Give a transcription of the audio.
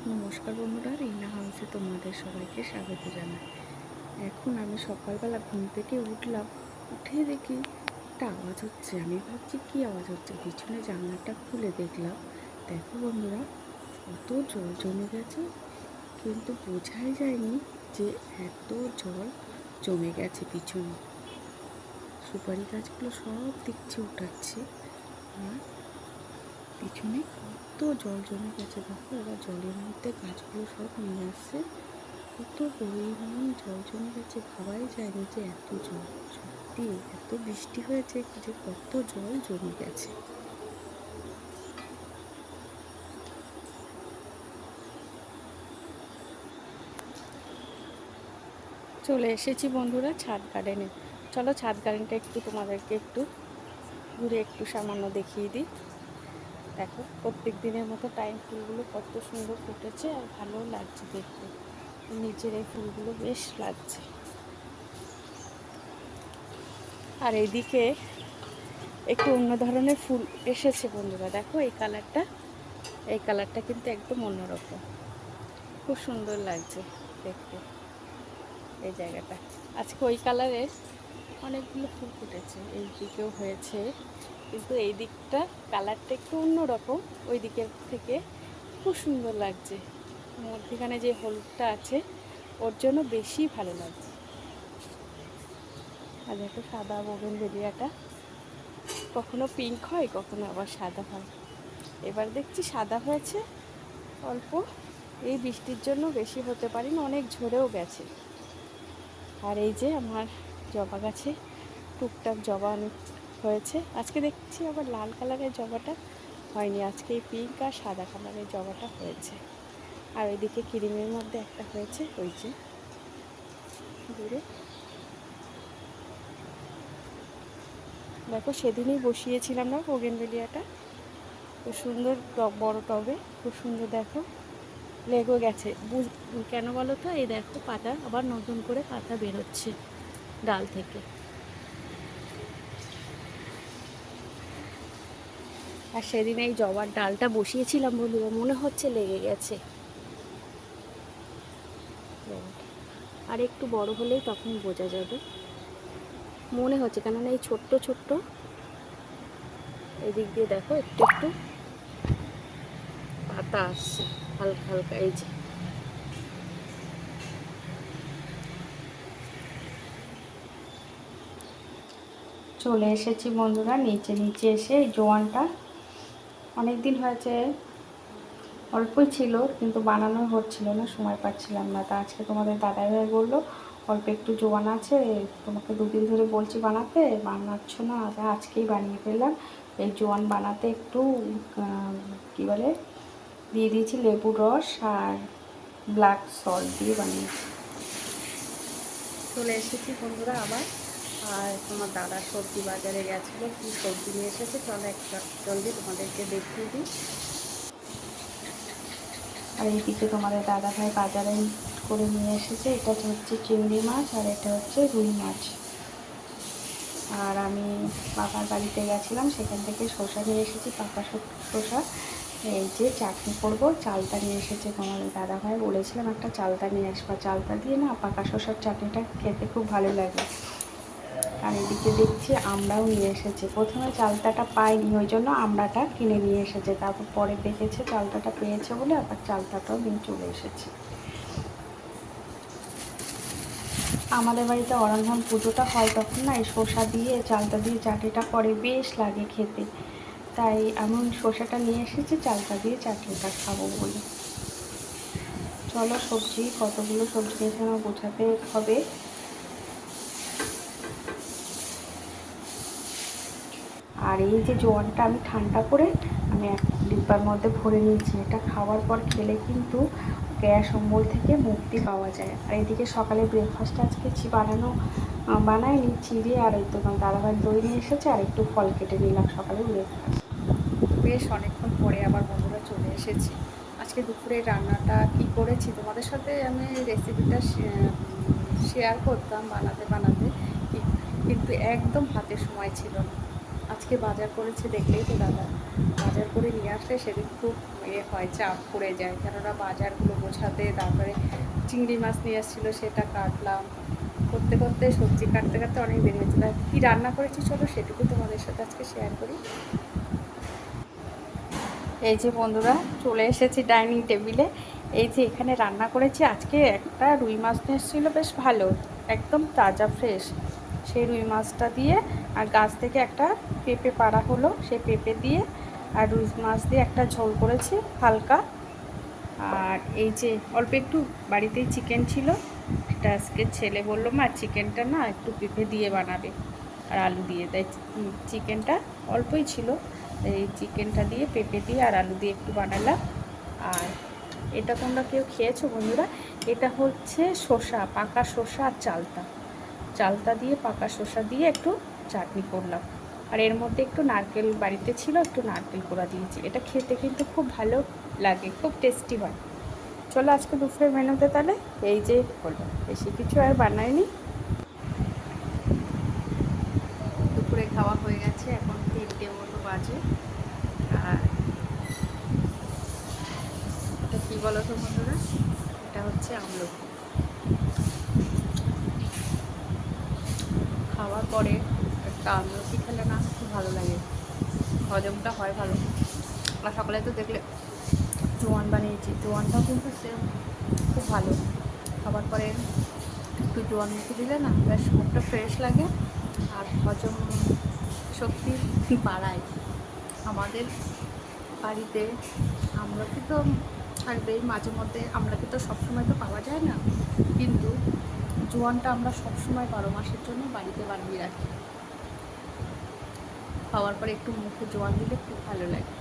নমস্কার বন্ধুরা, রিনা হাউসে তোমাদের সবাইকে স্বাগত জানাই। এখন আমি সকালবেলা ঘুম থেকে উঠলাম, উঠে দেখি একটা আওয়াজ হচ্ছে। আমি ভাবছি কী আওয়াজ হচ্ছে, পিছনে জানলাটা খুলে দেখলাম। দেখো বন্ধুরা, কত জল জমে গেছে, কিন্তু বোঝাই যায়নি যে এত জল জমে গেছে পিছনে। সুপারি গাছগুলো সব দেখছি উঠাচ্ছে, আর পিছনে কত জল জমে গেছে। দেখো, এবার জলের মধ্যে গাছগুলো সব নিয়ে আসছে। কত পরিমাণ জল জমে গেছে, ভাবাই যায়নি যে এত জল। সত্যি এত বৃষ্টি হয়েছে যে কত জল জমে গেছে। চলে এসেছি বন্ধুরা ছাদ গার্ডেনে। চলো ছাদ গার্ডেনটা তোমাদেরকে ঘুরে সামান্য দেখিয়ে দিই। দেখো, প্রত্যেক দিনের মতো টাইম ফুলগুলো কত সুন্দর ফুটেছে, আর ভালো লাগছে দেখতে। নিচের এই ফুলগুলো বেশ লাগছে। আর এইদিকে একটু অন্য ধরনের ফুল এসেছে বন্ধুরা। দেখো, এই কালারটা কিন্তু একদম অন্যরকম, খুব সুন্দর লাগছে দেখতে। এই জায়গাটা আজকে ওই কালারের অনেকগুলো ফুল ফুটেছে, এই দিকেও হয়েছে, কিন্তু এই দিকটা কালারটা একটু অন্যরকম। ওই দিকের থেকে খুব সুন্দর লাগছে। মধ্যখানে যে হলুদটা আছে, ওর জন্য বেশি ভালো লাগছে। আর দেখো, সাদা বোগেনভেলিয়াটা কখনো পিঙ্ক হয়, কখনো আবার সাদা হয়। এবার দেখছি সাদা হয়েছে অল্প, এই বৃষ্টির জন্য বেশি হতে পারি না, অনেক ঝরেও গেছে। আর এই যে আমার জবা গাছে টুকটাক জবা অনেক হয়েছে। আজকে দেখছি আবার লাল কালারের জবাটা হয়নি, আজকে এই পিঙ্ক আর সাদা কালারের জবাটা হয়েছে। আর ওইদিকে ক্রিমের মধ্যে একটা হয়েছে, ওই যে দূরে। দেখো, সেদিনই বসিয়েছিলাম না বোগেনভেলিয়াটা, খুব সুন্দর বড় টবে, খুব সুন্দর। দেখো, লেগে গেছে। কেন বলো তো? এই দেখো, পাতা আবার নতুন করে পাতা বেরোচ্ছে ডাল থেকে। আর সেদিন এই জবার ডালটা বসিয়েছিলাম বন্ধুরা, মনে হচ্ছে লেগে গেছে। আর একটু বড় হলেই তখন বোঝা যাবে, মনে হচ্ছে। কেননা এই ছোট্ট ছোট্ট এদিক দিয়ে দেখো একটু একটু পাতা আসছে হালকা হালকা। এই যে চলে এসেছি বন্ধুরা নিচে এসে। এই জোয়ানটা অনেক দিন হয়েছে, অল্পই ছিল, কিন্তু বানানো হচ্ছিল না, সময় পাচ্ছিলাম না। তা আজকে তোমাদের দাদাভাই বললো অল্প একটু জোয়ান আছে, তোমাকে দুদিন ধরে বলছি বানাতে, বানাচ্ছ না, আজকেই বানিয়ে ফেললাম। এই জোয়ান বানাতে একটু কী বলে দিয়ে দিয়েছি লেবুর রস আর ব্ল্যাক সল্ট দিয়ে বানিয়েছি। চলে এসেছি বন্ধুরা আবার। আর তোমার দাদা সবজি বাজারে গেছিলো, কী সবজি নিয়ে এসেছে চলো একটা জলদি তোমাদেরকে দেখিয়ে দিই। আর এইদিকে তোমাদের দাদাভাই বাজারে করে নিয়ে এসেছে, এটা হচ্ছে চিংড়ি মাছ আর এটা হচ্ছে রুই মাছ। আর আমি বাবার বাড়িতে গেছিলাম, সেখান থেকে শসা নিয়ে এসেছি, পাকা শসা। এই যে চাটনি করবো, চালতা নিয়ে এসেছে তোমাদের দাদাভাই, বলেছিলাম একটা চালতা নিয়ে আসবা, চালতা দিয়ে না পাকা শসার চাটনিটা খেতে খুব ভালো লাগে। আর এদিকে দেখছি আমরাও নিয়ে এসেছে। প্রথমে চালতাটা পাইনি, ওই জন্য আমরাটা কিনে নিয়ে এসেছে, তারপর পরে দেখেছে চালতাটা পেয়েছে বলে আবার চালতাটাও নিয়ে চলে এসেছে। আমাদের বাড়িতে অরণ্যম পুজোটা হয় তখন না এই শসা দিয়ে চালতা দিয়ে চাটনিটা করে, বেশ লাগে খেতে। তাই আমি শসাটা নিয়ে এসেছি চালতা দিয়ে চাটনিটা খাবো বলে। চলো, কতগুলো সবজি নিয়েছে আমার বোঝাতে হবে। আর এই যে জোয়ানটা আমি ঠান্ডা করে আমি এক ডিব্বার মধ্যে ভরে নিয়েছি। এটা খাওয়ার পর খেলে কিন্তু গ্যাস অম্বল থেকে মুক্তি পাওয়া যায়। আর এদিকে সকালে ব্রেকফাস্টটা আজকে বানাইনি, চিড়ে আর এই তো দাদাভাই দই নিয়ে এসেছে, আর একটু ফল কেটে নিলাম সকালে ব্রেকফাস্ট। বেশ অনেকক্ষণ পরে আবার বন্ধুরা চলে এসেছি। আজকে দুপুরে রান্নাটা কি করেছি তোমাদের সাথে আমি রেসিপিটা শেয়ার করতাম বানাতে বানাতে, কিন্তু একদম হাতে সময় ছিল না। আজকে বাজার করেছে, দেখলেই তো দাদা। বাজার করে নিয়ে আসলে সেদিন খুব হয়, চাপ পড়ে যায়, কেননা বাজারগুলো গোছাতে। তারপরে চিংড়ি মাছ নিয়ে এসেছিলো, সেটা কাটলাম। করতে করতে সবজি কাটতে কাটতে অনেক দেরি হয়েছে। তাই কী রান্না করেছি চলো সেটুকু তোমাদের সাথে আজকে শেয়ার করি। এই যে বন্ধুরা, চলে এসেছি ডাইনিং টেবিলে। এই যে এখানে রান্না করেছি। আজকে একটা রুই মাছ নিয়ে এসেছিলো, বেশ ভালো, একদম তাজা ফ্রেশ। সেই রুই মাছটা দিয়ে, আর গাছ থেকে একটা পেঁপে পাড়া হলো, সেই পেঁপে দিয়ে আর রুই মাছ দিয়ে একটা ঝোল করেছি হালকা। আর এই যে অল্প একটু বাড়িতেই চিকেন ছিল, সেটা আজকে ছেলে বললো মা চিকেনটা না একটু পেঁপে দিয়ে বানাবে আর আলু দিয়ে। তাই চিকেনটা অল্পই ছিল, এই চিকেনটা দিয়ে পেঁপে দিয়ে আর আলু দিয়ে একটু বানালাম। আর এটা তোমরা কেউ খেয়েছো বন্ধুরা? এটা হচ্ছে শসা, পাকা শসা আর চালতা, চালতা দিয়ে পাকা শসা দিয়ে একটু চাটনি করলাম। আর এর মধ্যে একটু নারকেল বাড়িতে ছিল, একটু নারকেল কোড়া দিয়েছি। এটা খেতে কিন্তু খুব ভালো লাগে, খুব টেস্টি হয়। চলো আজকে দুপুরের মেনুতে তাহলে এই যে হলো, বেশি কিছু আর বানাইনি। দুপুরে খাওয়া হয়ে গেছে, এখন 3টে মতো বাজে। আর এটা কী বলো তো বন্ধুরা, এটা হচ্ছে আমলকি। খাওয়ার পরে একটা আমলকি খেলে না খুব ভালো লাগে, হজমটা হয় ভালো। আর সকালে তো দেখলে জোয়ান বানিয়েছি, জোয়ানটাও কিন্তু সেম খুব ভালো। খাবার পরে একটু জোয়ান মুখে দিলে না বেশ মুখটা ফ্রেশ লাগে, আর হজম শক্তি বাড়ায়। আমাদের বাড়িতে আমলকি তো থাকবেই, মাঝে মধ্যে আমলকি তো সবসময় তো পাওয়া যায় না, কিন্তু জোয়ানটা আমরা সবসময় 12 মাসের জন্য বাড়িতে বানিয়ে রাখি। খাওয়ার পরে একটু মুখে জোয়ান দিলে খুব ভালো লাগে।